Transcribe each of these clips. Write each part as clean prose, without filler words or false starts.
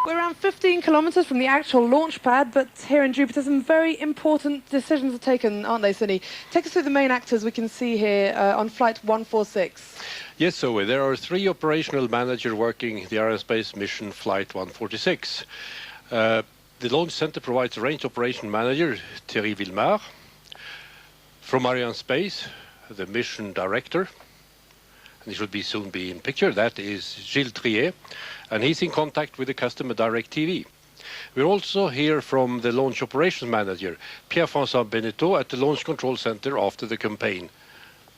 We're around 15 kilometers from the actual launch pad, but here in Jupiter, some very important decisions are taken, aren't they, Sunny? Take us through the main actors we can see here on Flight 146. Yes, so there are 3 operational managers working the Arianespace mission Flight 146. The launch center provides a range operation manager, Thierry Villemar. From Arianespace, the mission director, and he should soon be in picture, that is Gilles Trier, and he's in contact with the customer DirecTV. We're also hear from the launch operations manager, Pierre-François Beneteau, at the Launch Control Center after the campaign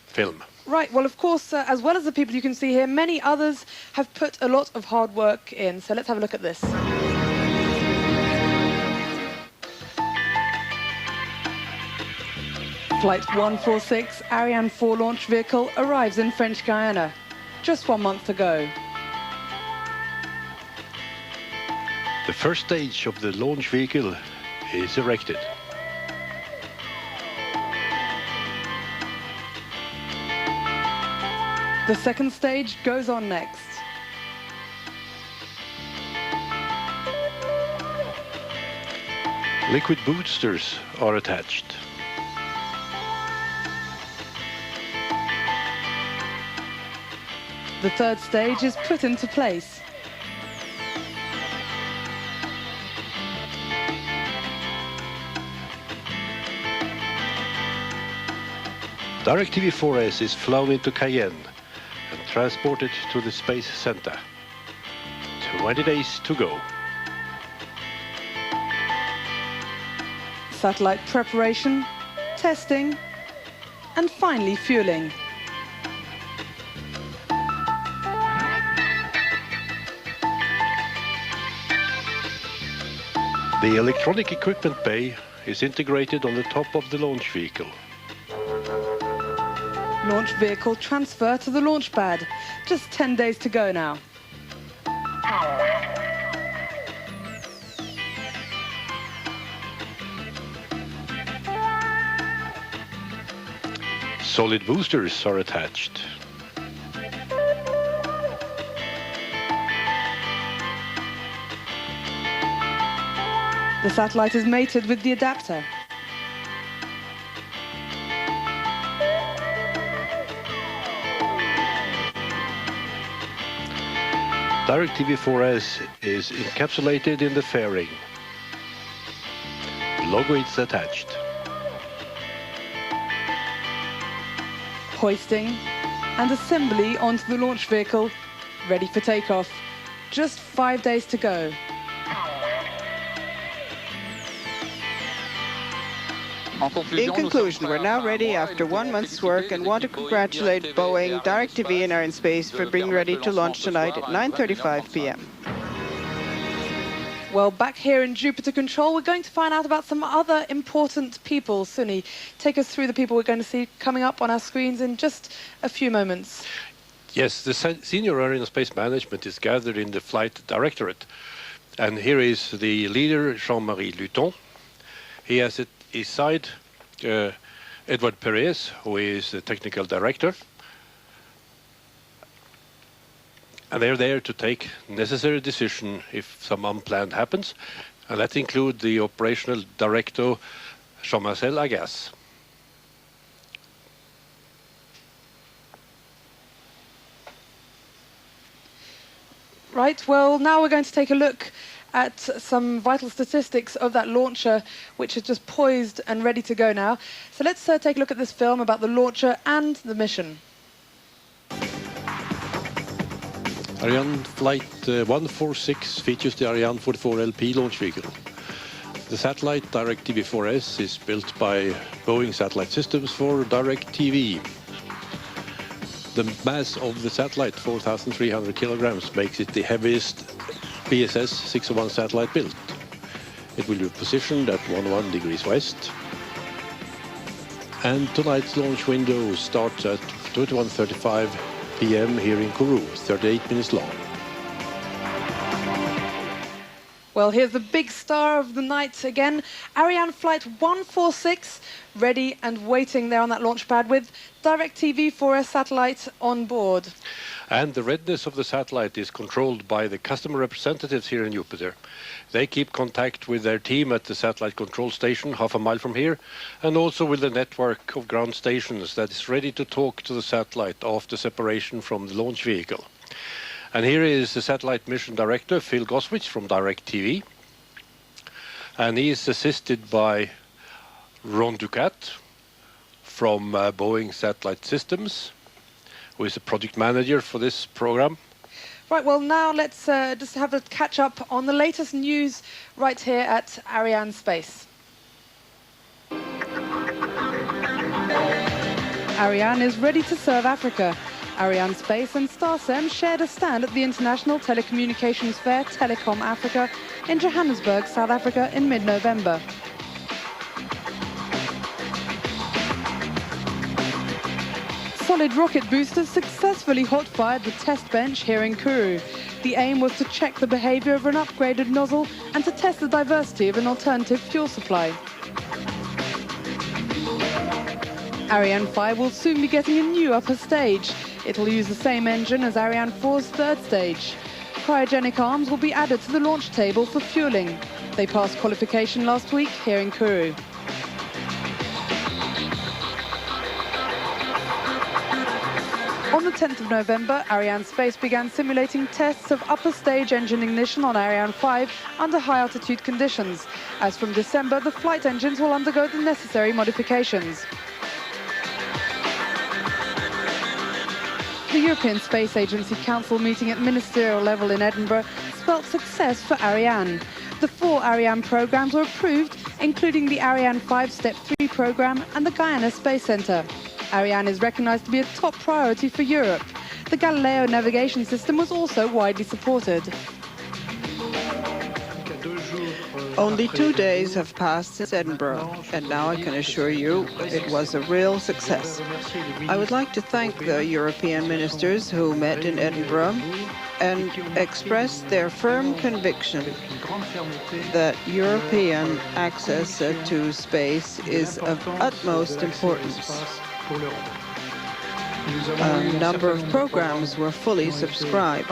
film. Right, well, of course, as well as the people you can see here, many others have put a lot of hard work in. So let's have a look at this. Flight 146 Ariane 4 launch vehicle arrives in French Guiana just 1 month ago. The first stage of the launch vehicle is erected. The second stage goes on next. Liquid boosters are attached. The third stage is put into place. DirecTV 4S is flown into Cayenne and transported to the Space Center. 20 days to go. Satellite preparation, testing, and finally fueling. The electronic equipment bay is integrated on the top of the launch vehicle. Launch vehicle transfer to the launch pad. Just 10 days to go now. Solid boosters are attached. The satellite is mated with the adapter. DirecTV 4S is encapsulated in the fairing. The logo is attached. Hoisting and assembly onto the launch vehicle, ready for takeoff. Just 5 days to go. In conclusion, we're now ready after 1 month's work and want to congratulate Boeing, DirecTV and Arianespace for being ready to launch tonight at 9:35 p.m. Well, back here in Jupiter Control, we're going to find out about some other important people. Sunny, take us through the people we're going to see coming up on our screens in just a few moments. Yes, the senior Arianespace management is gathered in the flight directorate. And here is the leader, Jean-Marie Luton. He has at his side Edward Perez, who is the technical director. And they're there to take necessary decision if some unplanned happens. And that includes the operational director, Jean-Marcel Agas. Right, well, now we're going to take a look at some vital statistics of that launcher, which is just poised and ready to go now. So let's take a look at this film about the launcher and the mission. Ariane Flight 146 features the Ariane 44 LP launch vehicle. The satellite DirecTV 4S is built by Boeing Satellite Systems for DirecTV. The mass of the satellite, 4,300 kilograms, makes it the heaviest BSS 601 satellite built. It will be positioned at 11 degrees west. And tonight's launch window starts at 21:35 p.m. here in Kourou, 38 minutes long. Well, here's the big star of the night again, Ariane Flight 146, ready and waiting there on that launch pad with DirecTV 4S satellite on board. And the readiness of the satellite is controlled by the customer representatives here in Jupiter. They keep contact with their team at the satellite control station half a mile from here, and also with the network of ground stations that is ready to talk to the satellite after separation from the launch vehicle. And here is the satellite mission director, Phil Goswitch from DirecTV. And he is assisted by Ron Ducat from Boeing Satellite Systems, who is the project manager for this program. Right, well, now let's just have a catch-up on the latest news right here at Ariane Space. Ariane is ready to serve Africa. Ariane Space and Starsem shared a stand at the International Telecommunications Fair Telecom Africa in Johannesburg, South Africa in mid-November. Solid rocket boosters successfully hot-fired the test bench here in Kourou. The aim was to check the behavior of an upgraded nozzle and to test the diversity of an alternative fuel supply. Ariane 5 will soon be getting a new upper stage. It will use the same engine as Ariane 4's third stage. Cryogenic arms will be added to the launch table for fueling. They passed qualification last week here in Kourou. On the 10th of November, Ariane Space began simulating tests of upper stage engine ignition on Ariane 5 under high-altitude conditions. As from December, the flight engines will undergo the necessary modifications. The European Space Agency Council meeting at ministerial level in Edinburgh spelt success for Ariane. The 4 Ariane programs were approved, including the Ariane 5 Step 3 program and the Guyana Space Centre. Ariane is recognized to be a top priority for Europe. The Galileo navigation system was also widely supported. Only 2 days have passed since Edinburgh, and now I can assure you it was a real success. I would like to thank the European ministers who met in Edinburgh and expressed their firm conviction that European access to space is of utmost importance. A number of programs were fully subscribed.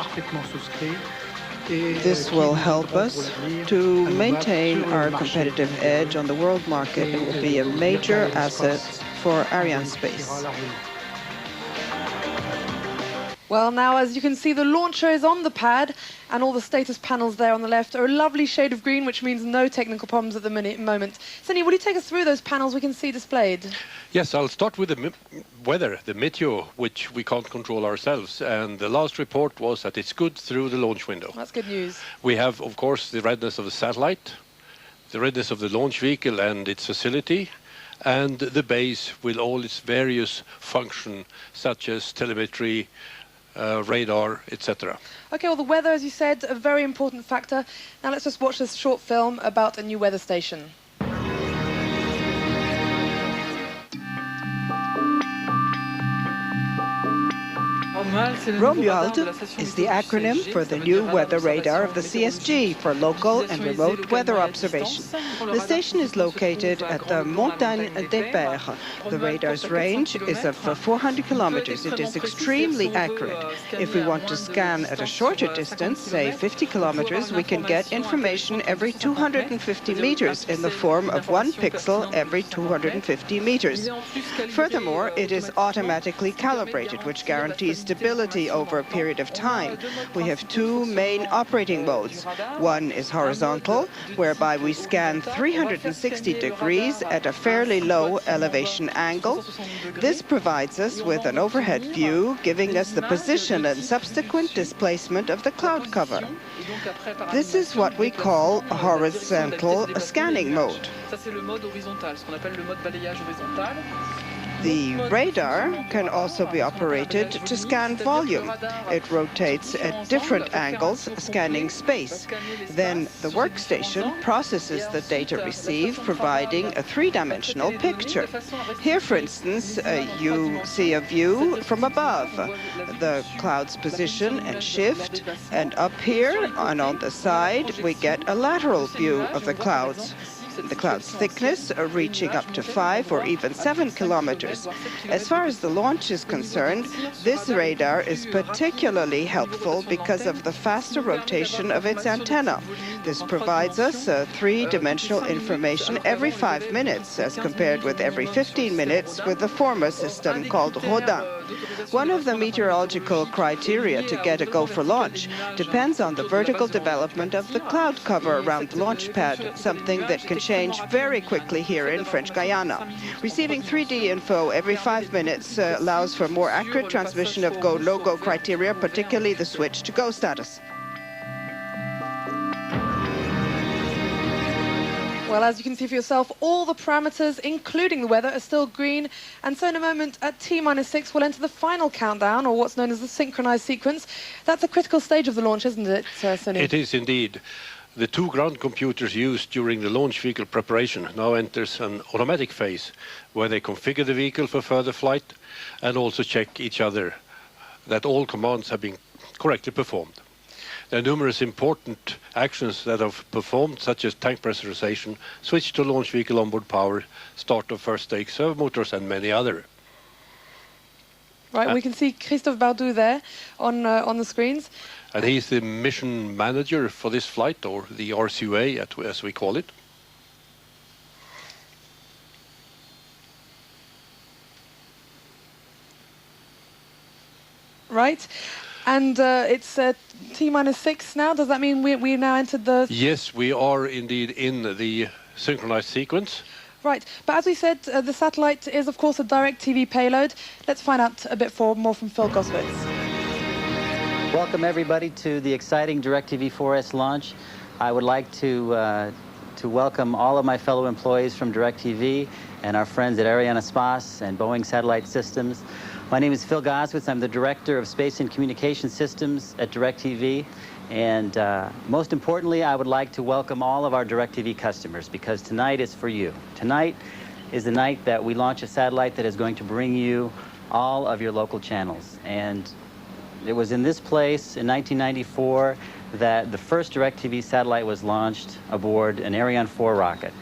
This will help us to maintain our competitive edge on the world market and will be a major asset for Ariane Space. Well, now, as you can see, the launcher is on the pad, and all the status panels there on the left are a lovely shade of green, which means no technical problems at the moment. Sunny, will you take us through those panels we can see displayed? Yes, I'll start with the weather, the meteo, which we can't control ourselves. And the last report was that it's good through the launch window. That's good news. We have, of course, the readiness of the satellite, the readiness of the launch vehicle and its facility, and the base with all its various functions, such as telemetry, radar, etc. Okay, well, the weather, as you said, a very important factor. Now let's just watch this short film about a new weather station. Romuald is the acronym for the new weather radar of the CSG for local and remote weather observation. The station is located at the Montagne des Pères. The radar's range is of 400 kilometers. It is extremely accurate. If we want to scan at a shorter distance, say 50 kilometers, we can get information every 250 meters in the form of 1 pixel every 250 meters. Furthermore, it is automatically calibrated, which guarantees stability over a period of time. We have 2 main operating modes. One is horizontal, whereby we scan 360 degrees at a fairly low elevation angle. This provides us with an overhead view, giving us the position and subsequent displacement of the cloud cover. This is what we call a horizontal scanning mode. The radar can also be operated to scan volume. It rotates at different angles, scanning space. Then the workstation processes the data received, providing a 3-dimensional picture. Here, for instance, you see a view from above, the cloud's position and shift, and up here and on the side, we get a lateral view of the clouds. the cloud's thickness reaching up to 5 or even 7 kilometers. As far as the launch is concerned, this radar is particularly helpful because of the faster rotation of its antenna. This provides us three-dimensional information every 5 minutes, as compared with every 15 minutes with the former system called Rodin. One of the meteorological criteria to get a go for launch depends on the vertical development of the cloud cover around the launch pad, something that can change very quickly here in French Guiana. Receiving 3D info every 5 minutes allows for more accurate transmission of go, no-go criteria, particularly the switch to go status. Well, as you can see for yourself, all the parameters, including the weather, are still green. And so in a moment, at T-6, we'll enter the final countdown, or what's known as the synchronized sequence. That's a critical stage of the launch, isn't it, Sonny? It is indeed. The two ground computers used during the launch vehicle preparation now enters an automatic phase, where they configure the vehicle for further flight and also check each other that all commands have been correctly performed. There are numerous important actions that have performed, such as tank pressurization, switch to launch vehicle onboard power, start of first stage servo motors, and many other. Right, we can see Christophe Bardou there on the screens. And he's the mission manager for this flight, or the RCUA, as we call it. Right. And it's T-6 now. Does that mean we now entered the... Yes, we are indeed in the synchronized sequence. Right. But as we said, the satellite is, of course, a DirecTV payload. Let's find out a bit more from Phil Goswitz. Welcome, everybody, to the exciting DirecTV 4S launch. I would like to welcome all of my fellow employees from DirecTV and our friends at Arianespace and Boeing Satellite Systems. My name is Phil Goswitz. I'm the Director of Space and Communication Systems at DirecTV. And most importantly, I would like to welcome all of our DirecTV customers, because tonight is for you. Tonight is the night that we launch a satellite that is going to bring you all of your local channels. And it was in this place in 1994 that the first DirecTV satellite was launched aboard an Ariane 4 rocket.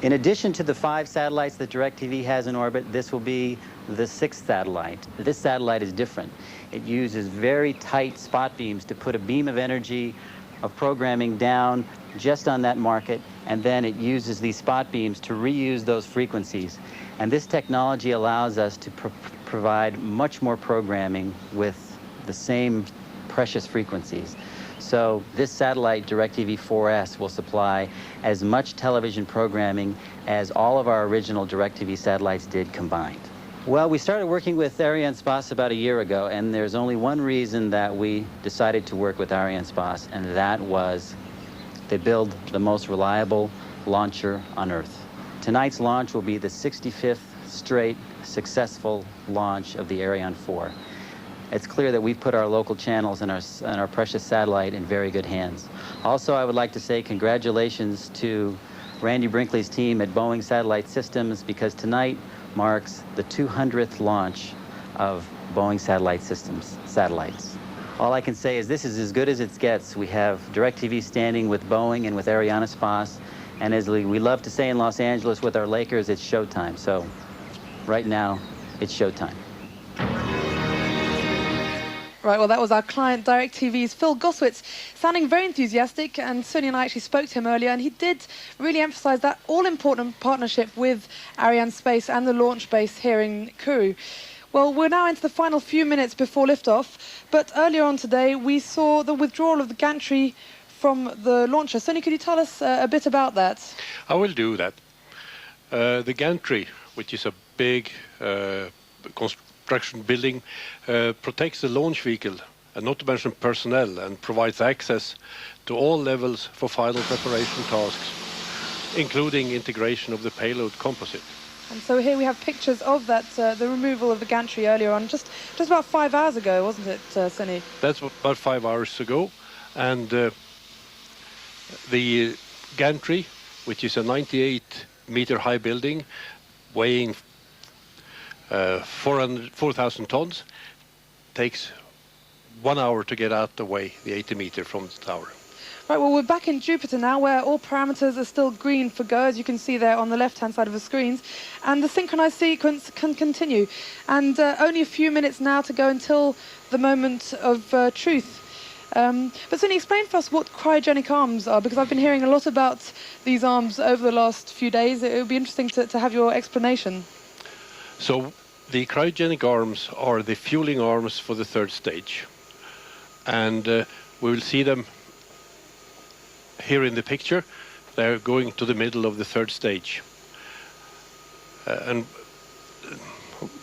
In addition to the 5 satellites that DirecTV has in orbit, this will be the 6th satellite. This satellite is different. It uses very tight spot beams to put a beam of energy of programming down just on that market, and then it uses these spot beams to reuse those frequencies. And this technology allows us to provide much more programming with the same precious frequencies. So this satellite, DirecTV 4S, will supply as much television programming as all of our original DirecTV satellites did combined. Well, we started working with Arianespace about a year ago, and there's only one reason that we decided to work with Arianespace, and that was they build the most reliable launcher on Earth. Tonight's launch will be the 65th straight successful launch of the Ariane 4. It's clear that we've put our local channels and our precious satellite in very good hands. Also, I would like to say congratulations to Randy Brinkley's team at Boeing Satellite Systems, because tonight marks the 200th launch of Boeing Satellite Systems satellites. All I can say is this is as good as it gets. We have DirecTV standing with Boeing and with Arianespace, and as we love to say in Los Angeles with our Lakers, it's showtime. So right now, it's showtime. Right, well, that was our client, DirecTV's Phil Goswitz, sounding very enthusiastic, and Sonny and I actually spoke to him earlier, and he did really emphasize that all-important partnership with Arianespace and the launch base here in Kourou. Well, we're now into the final few minutes before liftoff, but earlier on today, we saw the withdrawal of the gantry from the launcher. Sonny, could you tell us a bit about that? I will do that. The gantry, which is a big construction building, protects the launch vehicle, and not to mention personnel, and provides access to all levels for final preparation tasks, including integration of the payload composite. And so here we have pictures of that, the removal of the gantry earlier on, just about 5 hours ago, wasn't it, Sonny? That's about 5 hours ago, and the gantry, which is a 98-meter high building, weighing 4,000 tons, takes 1 hour to get out the way, the 80 meter from the tower. Right, well, we're back in Jupiter now, where all parameters are still green for go, as you can see there on the left-hand side of the screens. And the synchronized sequence can continue. And only a few minutes now to go until the moment of truth. But Sunny, explain for us what cryogenic arms are, because I've been hearing a lot about these arms over the last few days. It would be interesting to have your explanation. So the cryogenic arms are the fueling arms for the third stage. And we will see them here in the picture. They're going to the middle of the third stage. And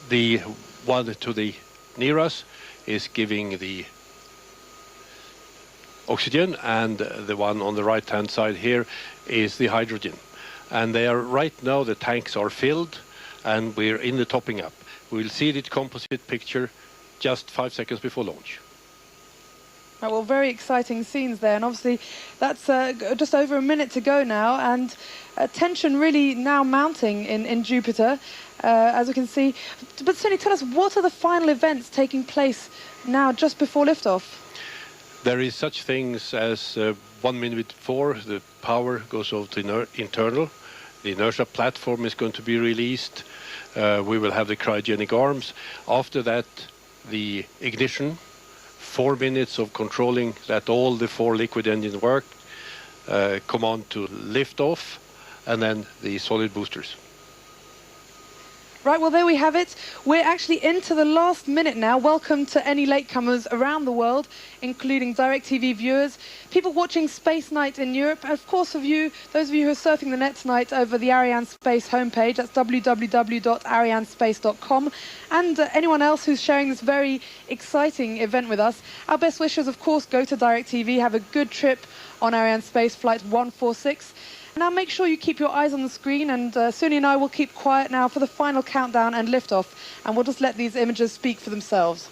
the one to the near us is giving the oxygen, and the one on the right-hand side here is the hydrogen. And they are right now, the tanks are filled, and we're in the topping up. We'll see the composite picture just 5 seconds before launch. Right, well, very exciting scenes there, and obviously that's just over a minute to go now, and tension really now mounting in Jupiter, as we can see. But Sunny, tell us, what are the final events taking place now just before liftoff? There is such things as 1 minute before the power goes over to internal. The inertia platform is going to be released. We will have the cryogenic arms. After that, the ignition. 4 minutes of controlling that all the 4 liquid engines work, come on to lift off, and then the solid boosters. Right, well, there we have it. We're actually into the last minute now. Welcome to any latecomers around the world, including DirecTV viewers, people watching Space Night in Europe, and of course those of you who are surfing the net tonight over the Ariane Space homepage. That's www.arianespace.com. And anyone else who's sharing this very exciting event with us. Our best wishes, of course, go to DirecTV. Have a good trip on Ariane Space Flight 146. Now make sure you keep your eyes on the screen, and Sunny and I will keep quiet now for the final countdown and liftoff, and we'll just let these images speak for themselves.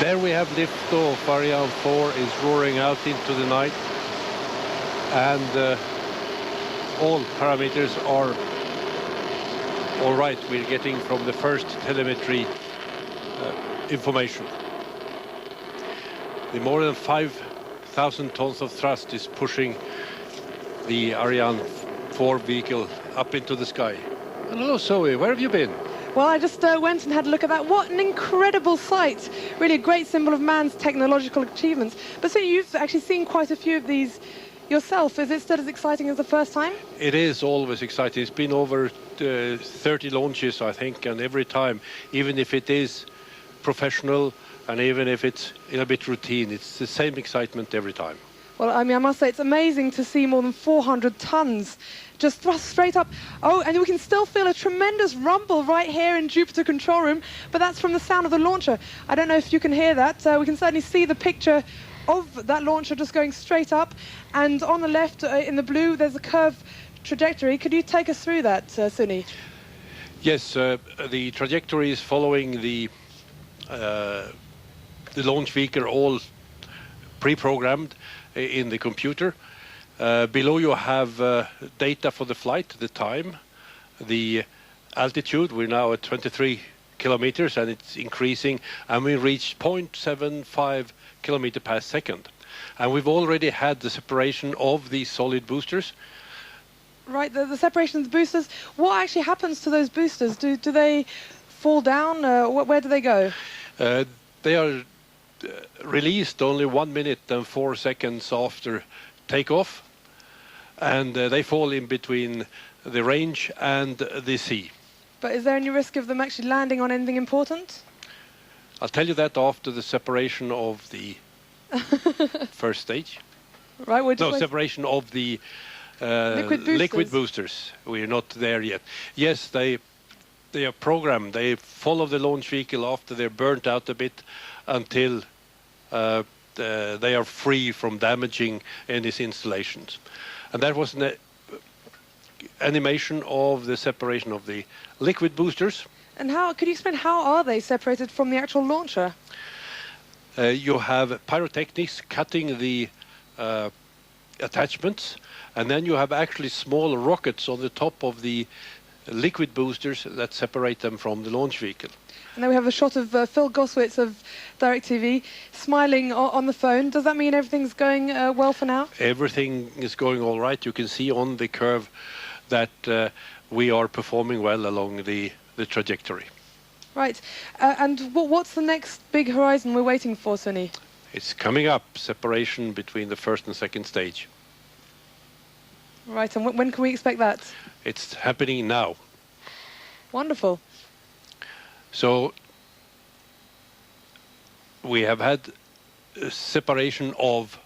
There we have liftoff. Ariane 4 is roaring out into the night, and all parameters are all right. We're getting from the first telemetry information. The more than 5,000 tons of thrust is pushing the Ariane 4 vehicle up into the sky. Hello, Zoe, where have you been? Well, I just went and had a look at that. What an incredible sight. Really a great symbol of man's technological achievements. But so you've actually seen quite a few of these yourself. Is it still as exciting as the first time? It is always exciting. It's been over 30 launches, I think, and every time, even if it is professional and even if it's a bit routine, it's the same excitement every time. Well, I mean, I must say it's amazing to see more than 400 tons just thrust straight up. Oh, and we can still feel a tremendous rumble right here in Jupiter control room, but that's from the sound of the launcher. I don't know if you can hear that. We can certainly see the picture of that launcher just going straight up, and on the left in the blue there's a curved trajectory. Could you take us through that, Sunny? Yes, the trajectory is following the launch vehicle, all pre-programmed in the computer. Below you have data for the flight, the time, the altitude. We're now at 23 kilometers and it's increasing, and we reached 0.75 kilometer per second. And we've already had the separation of the solid boosters. Right, the separation of the boosters. What actually happens to those boosters? Do they fall down? Where do they go? They are released only 1 minute and 4 seconds after takeoff, and they fall in between the range and the sea. But is there any risk of them actually landing on anything important? I'll tell you that after the separation of the first stage. Right, we're just No, separation of the liquid boosters. We're not there yet. Yes, they are programmed. They follow the launch vehicle after they're burnt out a bit until they are free from damaging any installations. And that was an animation of the separation of the liquid boosters. And how, could you explain how are they separated from the actual launcher? You have pyrotechnics cutting the attachments, and then you have actually small rockets on the top of the liquid boosters that separate them from the launch vehicle. And then we have a shot of Phil Goswitz of DirecTV smiling on the phone. Does that mean everything's going well for now? Everything is going all right. You can see on the curve that we are performing well along the trajectory. Right. And what's the next big horizon we're waiting for, Sunny? It's coming up, separation between the first and second stage. Right, and when can we expect that? It's happening now. Wonderful. So we have had a separation of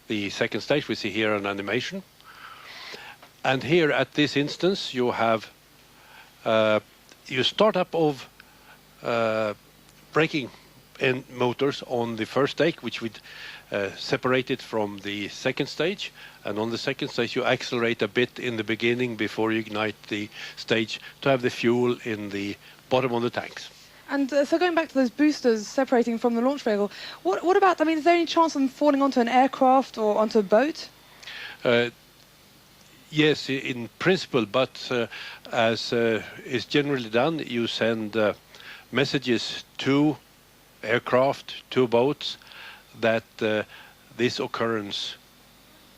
the second stage. We see here an animation. And here at this instance, you have you start up of braking and motors on the first stage, which would separate it from the second stage. And on the second stage, you accelerate a bit in the beginning before you ignite the stage to have the fuel in the bottom of the tanks. And so going back to those boosters separating from the launch vehicle, what about, I mean, is there any chance of them falling onto an aircraft or onto a boat? Yes, in principle, but as is generally done, you send messages to aircraft, to boats, that this occurrence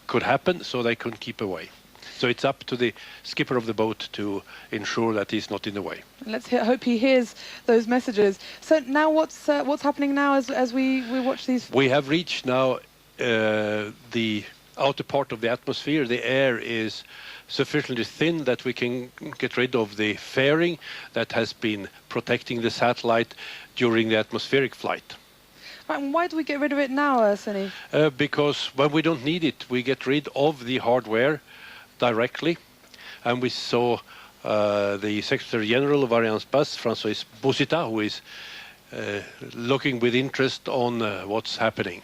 could happen, so they can keep away. So it's up to the skipper of the boat to ensure that he's not in the way. Let's hope he hears those messages. So now what's happening now as we watch these? We have reached now the outer part of the atmosphere. The air is sufficiently thin that we can get rid of the fairing that has been protecting the satellite during the atmospheric flight. Right, and why do we get rid of it now, Sunny? Because when we don't need it, we get rid of the hardware directly. And we saw the Secretary General of Arianespace, François Boussita, who is looking with interest on what's happening.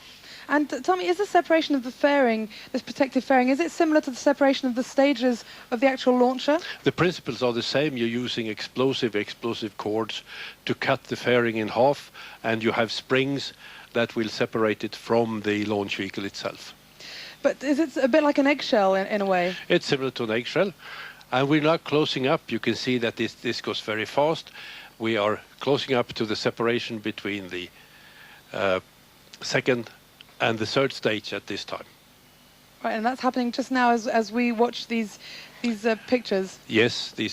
And tell me, is the separation of the fairing, this protective fairing, is it similar to the separation of the stages of the actual launcher? The principles are the same. You're using explosive cords to cut the fairing in half, and you have springs that will separate it from the launch vehicle itself. But is it a bit like an eggshell in a way? It's similar to an eggshell. And we're now closing up. You can see that this goes very fast. We are closing up to the separation between the second and the third stage at this time. Right, and that's happening just now as we watch these pictures. Yes, the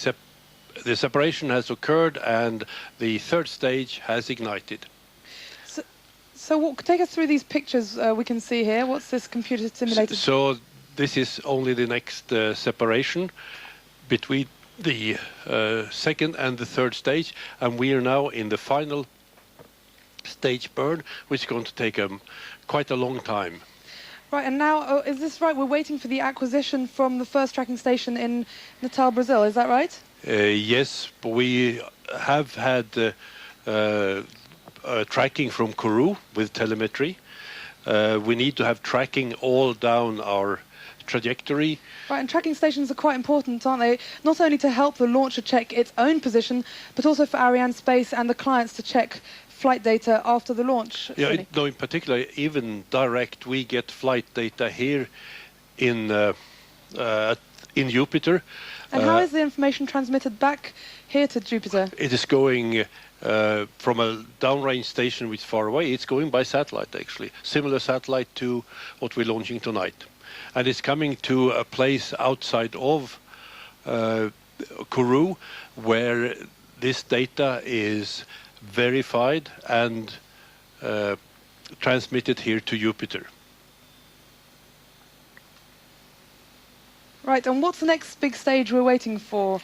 separation has occurred and the third stage has ignited. So take us through these pictures we can see here. What's this computer simulated? So this is only the next separation between the second and the third stage, and we are now in the final stage burn, which is going to take quite a long time. Right, and now, is this right? We're waiting for the acquisition from the first tracking station in Natal, Brazil. Is that right? Yes, we have had tracking from Kourou with telemetry. We need to have tracking all down our trajectory. Right, and tracking stations are quite important, aren't they? Not only to help the launcher check its own position, but also for Arianespace and the clients to check flight data after the launch. Yeah, no, in particular, even direct, we get flight data here in Jupiter. And how is the information transmitted back here to Jupiter? It is going from a downrange station which is far away. It's going by satellite, actually. Similar satellite to what we're launching tonight. And it's coming to a place outside of Kourou where this data is verified and transmitted here to Jupiter. Right, and what's the next big stage we're waiting for?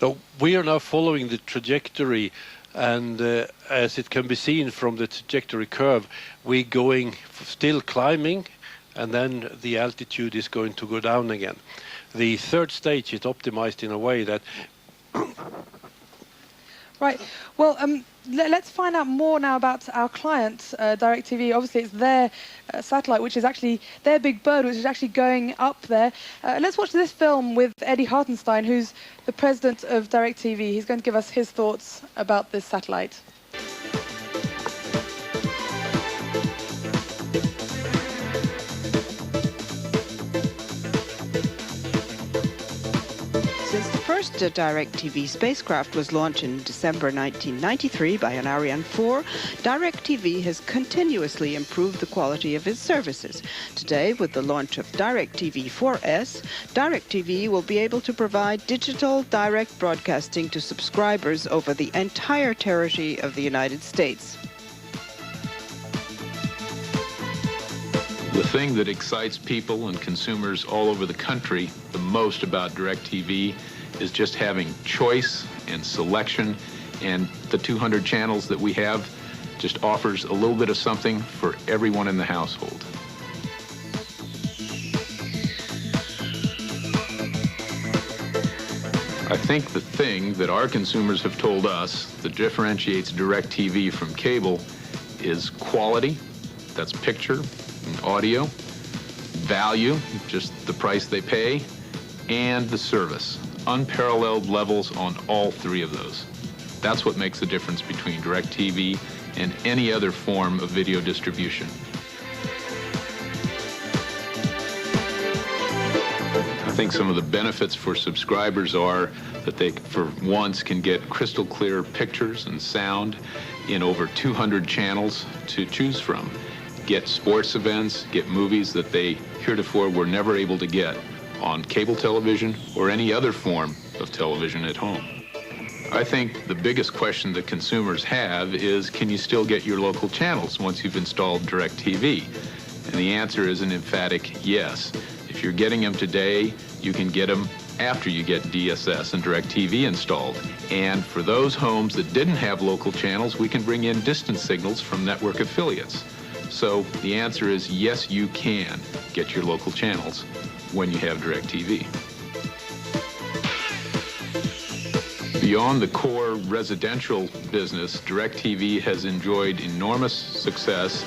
So we are now following the trajectory, and as it can be seen from the trajectory curve, we're going still climbing, and then the altitude is going to go down again. The third stage is optimized in a way that... Right. Well, let's find out more now about our client, DirecTV. Obviously, it's their satellite, which is actually their big bird, which is actually going up there. Let's watch this film with Eddie Hartenstein, who's the president of DirecTV. He's going to give us his thoughts about this satellite. Since the first DirecTV spacecraft was launched in December 1993 by an Ariane 4, DirecTV has continuously improved the quality of its services. Today, with the launch of DirecTV 4S, DirecTV will be able to provide digital direct broadcasting to subscribers over the entire territory of the United States. The thing that excites people and consumers all over the country the most about DirecTV is just having choice and selection, and the 200 channels that we have just offers a little bit of something for everyone in the household. I think the thing that our consumers have told us that differentiates DirecTV from cable is quality, that's picture and audio, value, just the price they pay, and the service. Unparalleled levels on all three of those. That's what makes the difference between DirecTV and any other form of video distribution. I think some of the benefits for subscribers are that they, for once, can get crystal clear pictures and sound in over 200 channels to choose from. Get sports events, get movies that they heretofore were never able to get on cable television or any other form of television at home. I think the biggest question that consumers have is, can you still get your local channels once you've installed DirecTV? And the answer is an emphatic yes. If you're getting them today, you can get them after you get DSS and DirecTV installed. And for those homes that didn't have local channels, we can bring in distance signals from network affiliates. So the answer is yes, you can get your local channels when you have DirecTV. Beyond the core residential business, DirecTV has enjoyed enormous success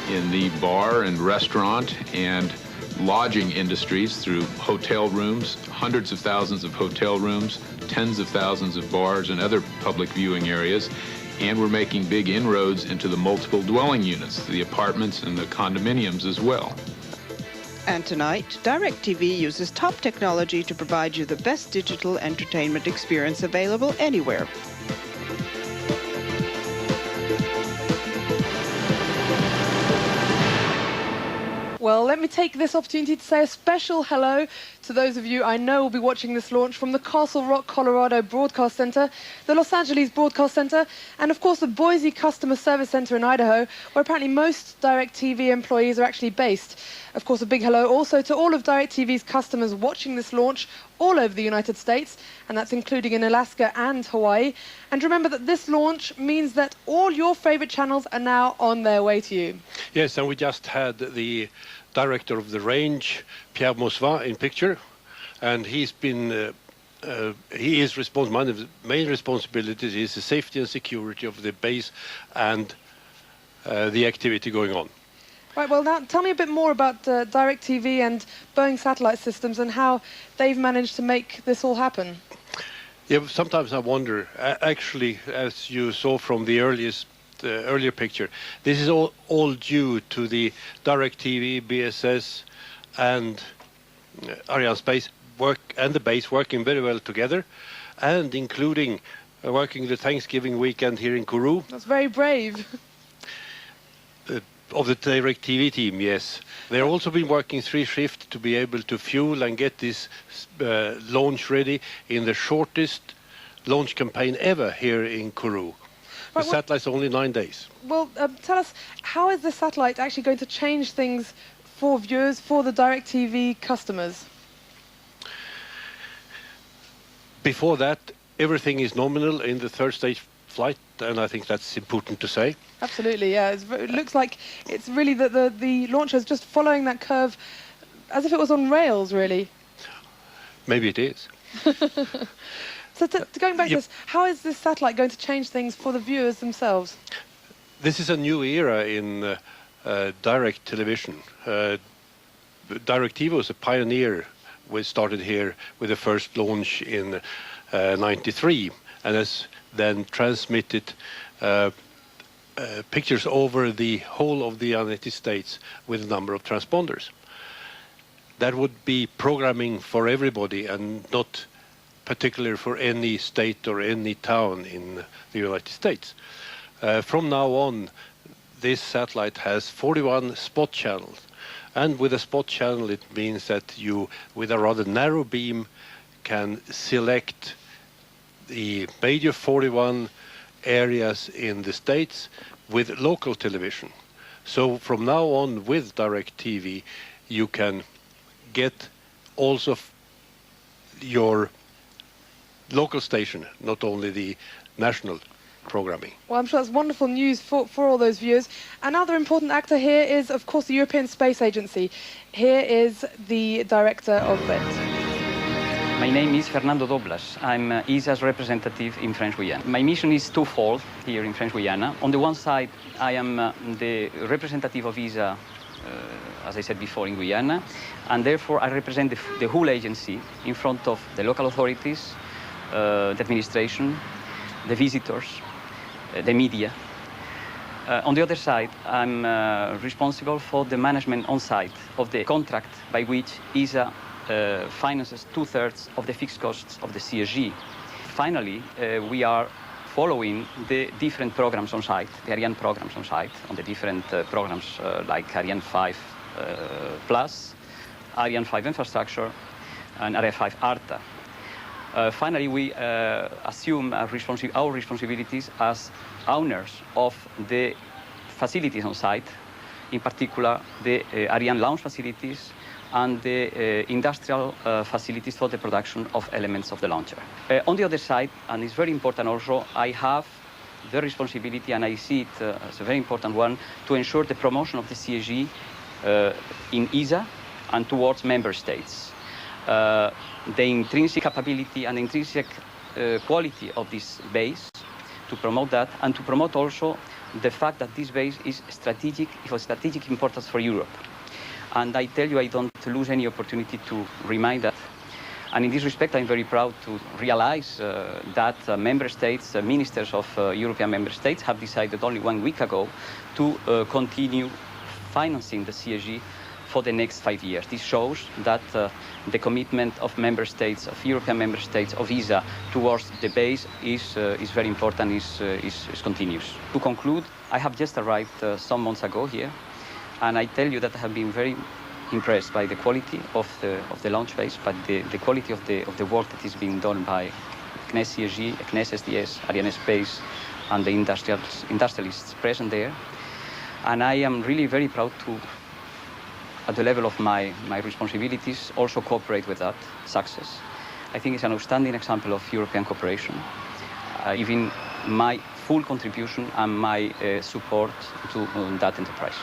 in the bar and restaurant and lodging industries through hotel rooms, hundreds of thousands of hotel rooms, tens of thousands of bars and other public viewing areas. And we're making big inroads into the multiple dwelling units, the apartments and the condominiums as well. And tonight, DirecTV uses top technology to provide you the best digital entertainment experience available anywhere. Well, let me take this opportunity to say a special hello to those of you I know will be watching this launch from the Castle Rock, Colorado Broadcast Center, the Los Angeles Broadcast Center, and of course the Boise Customer Service Center in Idaho, where apparently most DirecTV employees are actually based. Of course, a big hello also to all of DirecTV's customers watching this launch all over the United States, and that's including in Alaska and Hawaii. And remember that this launch means that all your favorite channels are now on their way to you. Yes, and we just had the director of the range, Pierre Mosvin, in picture, and he's been he is responsible. One of the main responsibilities is the safety and security of the base and the activity going on. Right, well, now tell me a bit more about DirecTV and Boeing Satellite Systems and how they've managed to make this all happen. Yeah, sometimes I wonder, actually, as you saw from the earlier picture, this is all due to the DirecTV, BSS, and Ariane Space work and the base working very well together, and including working the Thanksgiving weekend here in Kourou. That's very brave. Of the DirecTV team, yes. They've also been working 3 shifts to be able to fuel and get this launch ready in the shortest launch campaign ever here in Kourou. The satellite's only 9 days. Well, tell us, how is the satellite actually going to change things for viewers, for the DirecTV customers? Before that, everything is nominal in the third stage flight, and I think that's important to say. Absolutely, yeah. It looks like it's really the launcher is just following that curve as if it was on rails, really. Maybe it is. So going back to this, how is this satellite going to change things for the viewers themselves? This is a new era in direct television. DirecTV was a pioneer. We started here with the first launch in '93, and has then transmitted pictures over the whole of the United States with a number of transponders. That would be programming for everybody and not particularly for any state or any town in the United States. From now on, this satellite has 41 spot channels. And with a spot channel, it means that you, with a rather narrow beam, can select the major 41 areas in the States with local television. So from now on, with DirecTV, you can get also your local station, not only the national programming. Well, I'm sure that's wonderful news for all those viewers. Another important actor here is, of course, the European Space Agency. Here is the director of it. My name is Fernando Doblas. I'm ESA's representative in French Guiana. My mission is twofold here in French Guiana. On the one side, I am the representative of ESA, as I said before, in Guyana, and therefore I represent the whole agency in front of the local authorities, the administration, the visitors, the media. On the other side, I'm responsible for the management on site of the contract by which ESA finances 2/3 of the fixed costs of the CSG. Finally, we are following the different programs on site, the Ariane programs on site, on the different programs like Ariane 5 Plus, Ariane 5 Infrastructure, and Ariane 5 ARTA. Finally, we assume our responsibilities as owners of the facilities on site, in particular the Ariane launch facilities and the industrial facilities for the production of elements of the launcher. On the other side, and it's very important also, I have the responsibility, and I see it as a very important one, to ensure the promotion of the CSG in ESA and towards member states. The intrinsic capability and intrinsic quality of this base, to promote that, and to promote also the fact that this base is strategic, of strategic importance for Europe. And I tell you, I don't lose any opportunity to remind that. And in this respect, I'm very proud to realize that member states, ministers of European member states, have decided only 1 week ago to continue financing the CSG for the next 5 years. This shows that the commitment of member states, of European member states, of ESA towards the base is very important, is continuous. To conclude, I have just arrived some months ago here, and I tell you that I have been very impressed by the quality of the launch base, but the quality of the work that is being done by CNES CSG, CNES SDS, Ariane Space, and the industrialists present there. And I am really very proud to, at the level of my responsibilities, also cooperate with that success. I think it's an outstanding example of European cooperation, even my full contribution and my support to that enterprise.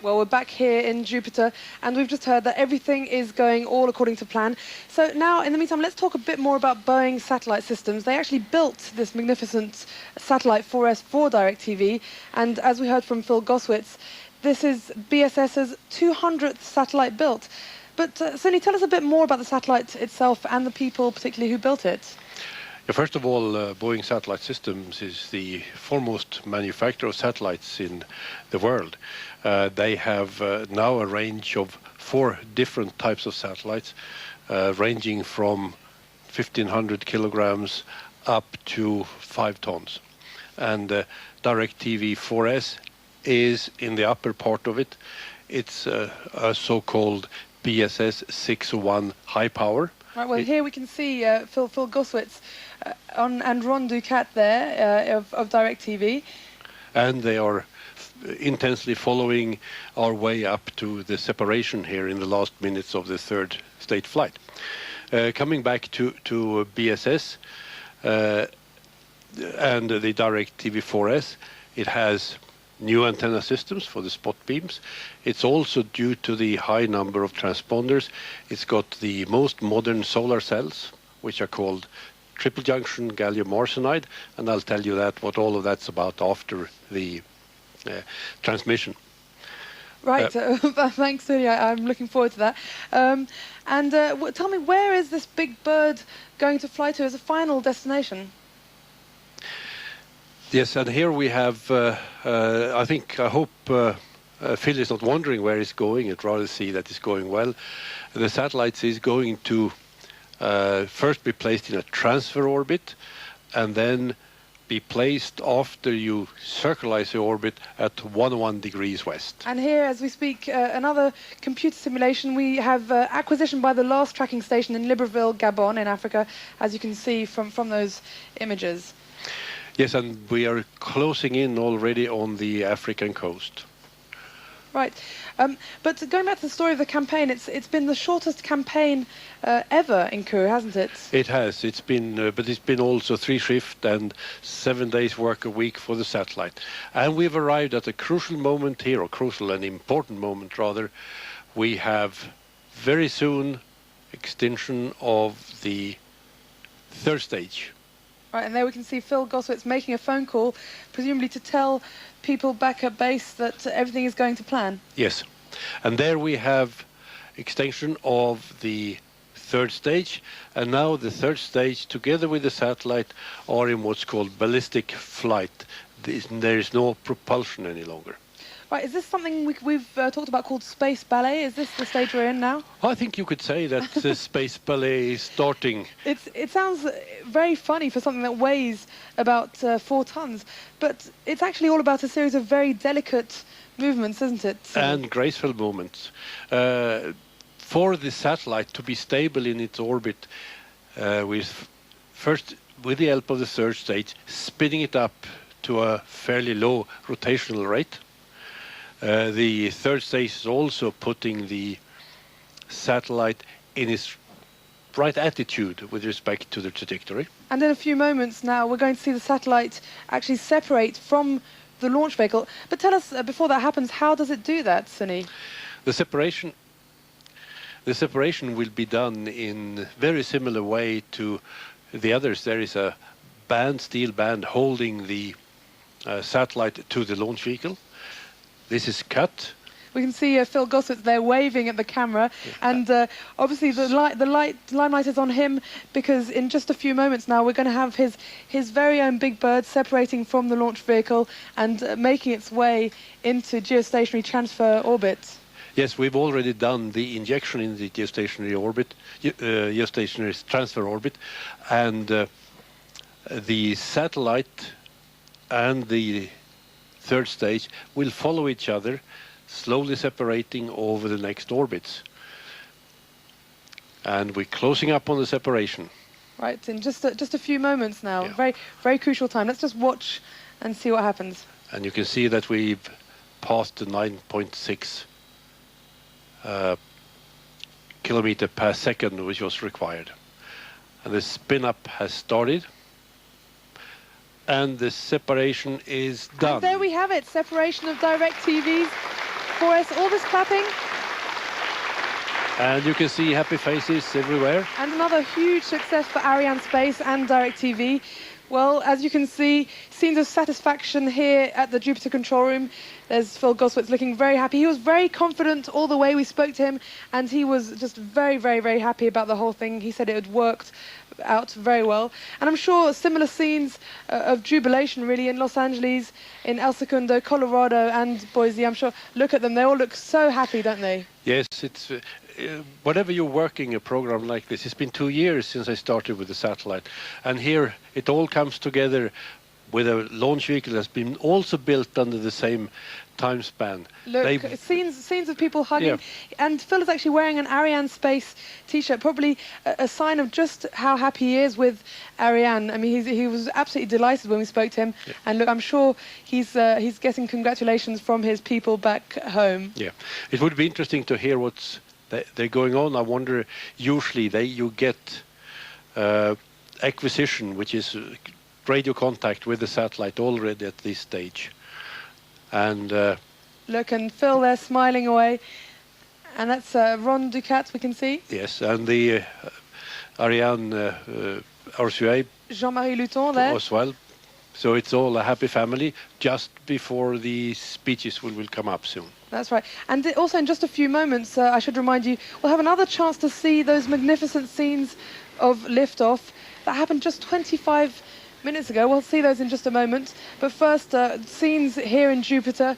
Well, we're back here in Jupiter, and we've just heard that everything is going all according to plan. So now, in the meantime, let's talk a bit more about Boeing Satellite Systems. They actually built this magnificent satellite 4S for DirecTV, and as we heard from Phil Goswitz, this is BSS's 200th satellite built. But Sony, tell us a bit more about the satellite itself and the people particularly who built it. Yeah, first of all, Boeing Satellite Systems is the foremost manufacturer of satellites in the world. They have now a range of 4 different types of satellites, ranging from 1,500 kilograms up to 5 tons. And DirecTV 4S is in the upper part of it. It's a so-called BSS 601 high power. Right, well, here we can see Phil Goswitz and Ron Ducat there of DirecTV. And they are intensely following our way up to the separation here in the last minutes of the third stage flight. Coming back to BSS and the DirecTV 4S, it has new antenna systems for the spot beams. It's also, due to the high number of transponders, it's got the most modern solar cells, which are called triple junction gallium arsenide, and I'll tell you what all of that's about after the transmission. Right, thanks, Tony. I'm looking forward to that. Tell me, where is this big bird going to fly to as a final destination? Yes, and here we have, I hope Phil is not wondering where it's going. I'd rather see that it's going well. The satellite is going to first be placed in a transfer orbit and then be placed after you circularize the orbit at 101 degrees west. And here, as we speak, another computer simulation. We have acquisition by the last tracking station in Libreville, Gabon, in Africa, as you can see from those images. Yes, and we are closing in already on the African coast. Right, but going back to the story of the campaign, it's been the shortest campaign ever in Kourou, hasn't it? It has. It's been, but it's been also 3 shift and 7 days work a week for the satellite. And we've arrived at a crucial moment here, or crucial and important moment rather. We have very soon extinction of the 3rd stage. Right, and there we can see Phil Goswitz making a phone call, presumably to tell people back at base that everything is going to plan. Yes, and there we have extension of the 3rd stage, and now the 3rd stage, together with the satellite, are in what's called ballistic flight. There is no propulsion any longer. Right, is this something we've talked about called space ballet? Is this the stage we're in now? I think you could say that the space ballet is starting. It sounds very funny for something that weighs about 4 tons, but it's actually all about a series of very delicate movements, isn't it? And graceful movements. For the satellite to be stable in its orbit, first, with the help of the 3rd stage, spinning it up to a fairly low rotational rate. The 3rd stage is also putting the satellite in its right attitude with respect to the trajectory. And in a few moments now, we're going to see the satellite actually separate from the launch vehicle. But tell us, before that happens, how does it do that, Sunny? The separation will be done in very similar way to the others. There is a steel band holding the satellite to the launch vehicle. This is cut. We can see Phil Goswitz there waving at the camera, and obviously the limelight is on him, because in just a few moments now we're going to have his very own big bird separating from the launch vehicle and making its way into geostationary transfer orbit. Yes, we've already done the injection in the geostationary orbit, geostationary transfer orbit, and the satellite and the 3rd stage will follow each other, slowly separating over the next orbits. And we're closing up on the separation. Right, in just a few moments now. Yeah. Very, very crucial time. Let's just watch and see what happens. And you can see that we've passed the 9.6 kilometer per second, which was required. And the spin-up has started. And the separation is done. And there we have it, separation of DirecTV's 4S orbit clapping. And you can see happy faces everywhere. And another huge success for Ariane Space and DirecTV. Well, as you can see, scenes of satisfaction here at the Jupiter control room. There's Phil Goswitz looking very happy. He was very confident all the way we spoke to him, and he was just very, very, very happy about the whole thing. He said it had worked out very well. And I'm sure similar scenes of jubilation, really, in Los Angeles, in El Segundo, Colorado, and Boise. I'm sure, look at them, they all look so happy, don't they? Yes, it's whenever you're working a program like this, it's been 2 years since I started with the satellite, and here it all comes together with a launch vehicle that's been also built under the same time span. Look, scenes of people hugging, Yeah. and Phil is actually wearing an Ariane Space t-shirt, probably a sign of just how happy he is with Ariane. I mean, he was absolutely delighted when we spoke to him, Yeah. and look, I'm sure he's getting congratulations from his people back home. Yeah, it would be interesting to hear what's they're going on. I wonder, usually you get acquisition, which is radio contact with the satellite already at this stage. And look, and Phil there smiling away. And that's Ron Ducat, we can see. yes, and the Ariane RCA Jean-Marie Luton there. as well. So it's all a happy family just before the speeches will come up soon. That's right. And also in just a few moments, I should remind you, we'll have another chance to see those magnificent scenes of liftoff that happened just 25 minutes ago. We'll see those in just a moment. But first, scenes here in Jupiter.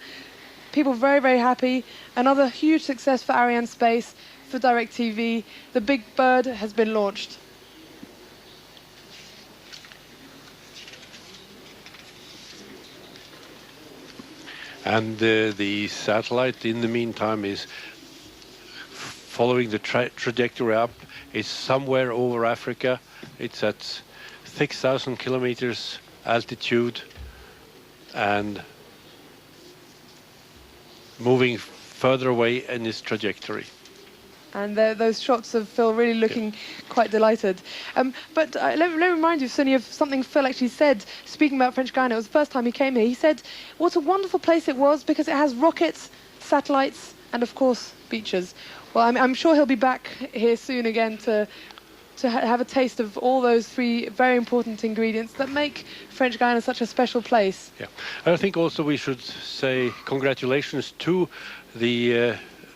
People very, very happy. Another huge success for Ariane Space, for DirecTV. The big bird has been launched. And the satellite, in the meantime, is following the trajectory up. It's somewhere over Africa. It's at 6,000 kilometers altitude and moving further away in its trajectory. And those shots of Phil really looking quite delighted. But let me remind you, Sunny, of something Phil actually said, speaking about French Guiana. It was the first time he came here. He said what a wonderful place it was because it has rockets, satellites, and, of course, beaches. Well, I'm sure he'll be back here soon again to have a taste of all those three very important ingredients that make French Guiana such a special place. Yeah, I think also we should say congratulations to the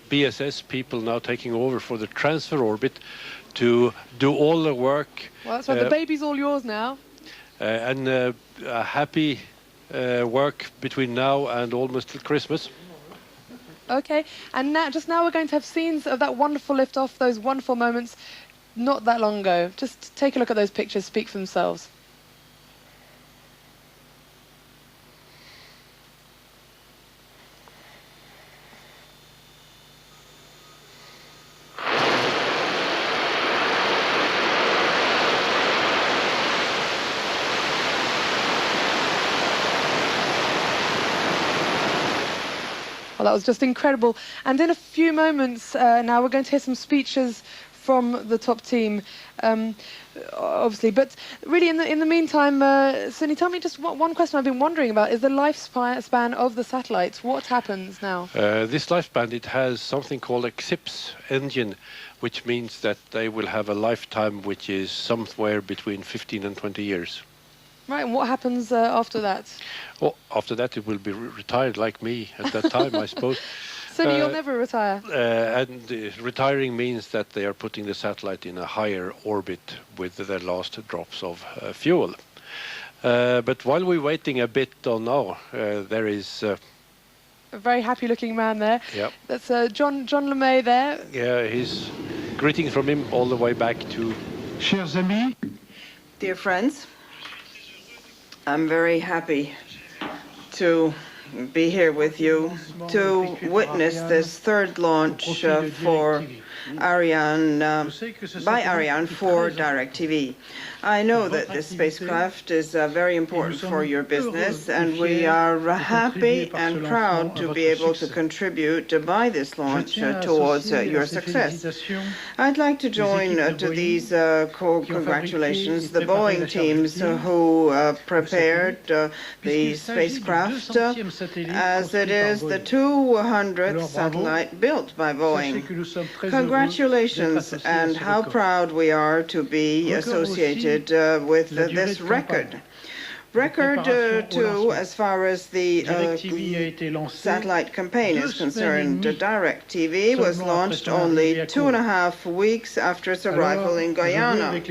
BSS people now taking over for the transfer orbit to do all the work. Well, that's right, the baby's all yours now. And a happy work between now and almost till Christmas. Okay, and now we're going to have scenes of that wonderful liftoff, those wonderful moments not that long ago. Just take a look at those pictures, speak for themselves. Well, that was just incredible. And in a few moments now, we're going to hear some speeches from the top team, obviously. But really, in the meantime, Sunny, tell me just one question I've been wondering about is the lifespan of the satellites. What happens now? This lifespan, it has something called a CIPS engine, which means that they will have a lifetime which is somewhere between 15 and 20 years. Right, and what happens after that? Well, after that it will be retired like me at that time, I suppose. Sunny, you'll never retire. And retiring means that they are putting the satellite in a higher orbit with their last drops of fuel. But while we're waiting a bit on now, there is... a very happy-looking man there. Yep. That's John LeMay there. Yeah, he's greetings from him all the way back to... Chers amis, Dear friends, I'm very happy to be here with you to witness this third launch for Ariane, by Ariane for DirecTV. I know that this spacecraft is very important for your business, and we are happy and proud to be able to contribute by this launch towards your success. I'd like to join to these congratulations the Boeing teams who prepared the spacecraft, as it is the 200th satellite built by Boeing. Congratulations, and how proud we are to be associated with this record. Too, as far as the satellite campaign is concerned. DirecTV was launched only 2.5 weeks after its arrival in Guyana.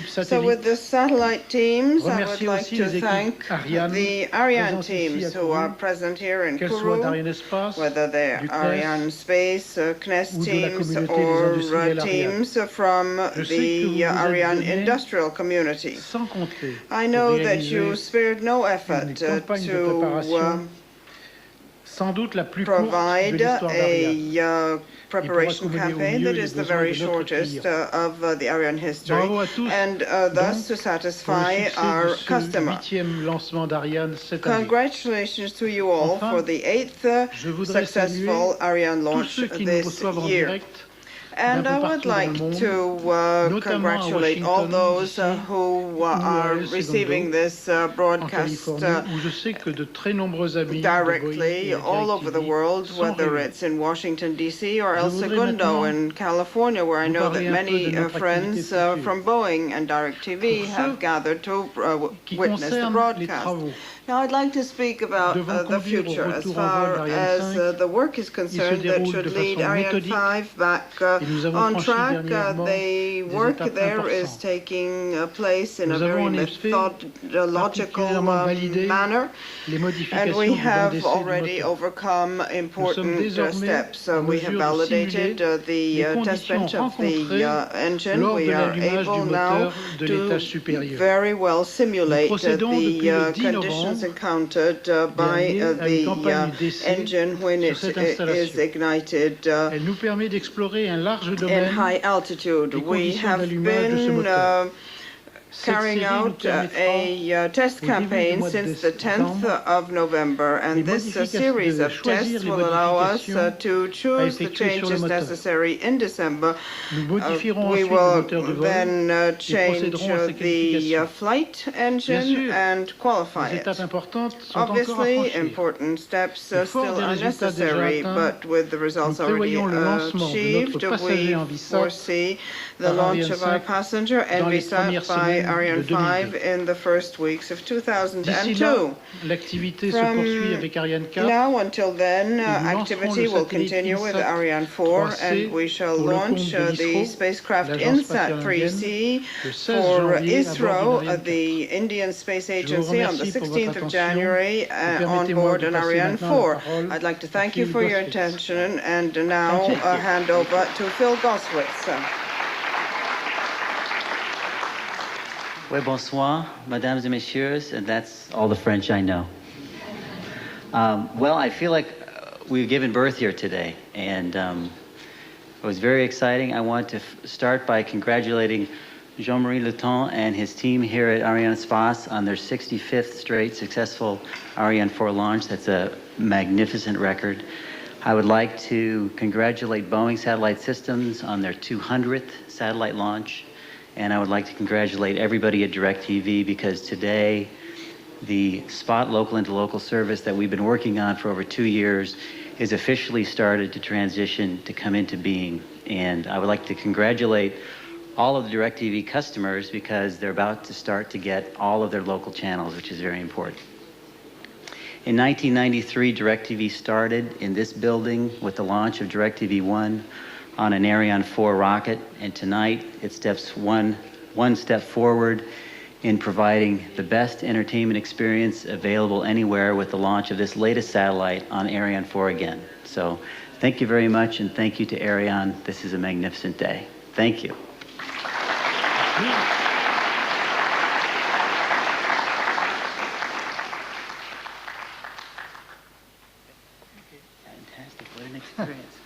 So with the satellite teams, I would like to thank the Ariane teams who are present here in Kourou, whether they're Ariane Space, CNES teams, or teams from the Ariane industrial community. I know that you spared no effort to provide a preparation campaign that is the very shortest of the Ariane history, and thus to satisfy our customer. Congratulations to you all for the 8th successful Ariane launch this year. And I would like to congratulate all those who are receiving this broadcast directly all over the world, whether it's in Washington, D.C. or El Segundo in California, where I know that many friends from Boeing and DirecTV have gathered to witness the broadcast. Now, I'd like to speak about the future as far as the work is concerned that should lead Ariane 5 back on track. The work there is taking place in a very methodological manner, and we have already overcome important steps. We have validated the test bench of the engine. We are able now to very well simulate the conditions encountered by the engine when it is ignited in high altitude. We have been carrying out a test campaign since the 10th of November, and this series of tests will allow us to choose the changes necessary in December. We will then change the flight engine and qualify it. Obviously, important steps still are necessary, but with the results already achieved, we foresee the launch of our passenger NVSAT by Ariane 5 in the first weeks of 2002. From now until then, activity will continue with Ariane 4, and we shall launch the spacecraft INSAT 3C for ISRO, the Indian Space Agency, on the 16th of January on board an Ariane 4. I'd like to thank you for your attention, and now hand over to Phil Goswitz. Oui, bonsoir, mesdames et messieurs, and that's all the French I know. Well, I feel like we've given birth here today, and it was very exciting. I want to start by congratulating Jean-Marie Leton and his team here at Arianespace on their 65th straight successful Ariane 4 launch. That's a magnificent record. I would like to congratulate Boeing Satellite Systems on their 200th satellite launch. And I would like to congratulate everybody at DirecTV, because today the Spot Local Interlocal service that we've been working on for over 2 years is officially started to transition to come into being. And I would like to congratulate all of the DirecTV customers, because they're about to start to get all of their local channels, which is very important. In 1993, DirecTV started in this building with the launch of DirecTV 1 on an Ariane 4 rocket, and tonight it steps one step forward in providing the best entertainment experience available anywhere with the launch of this latest satellite on Ariane 4 again. So thank you very much, and thank you to Ariane. This is a magnificent day. Thank you. Fantastic, what an experience.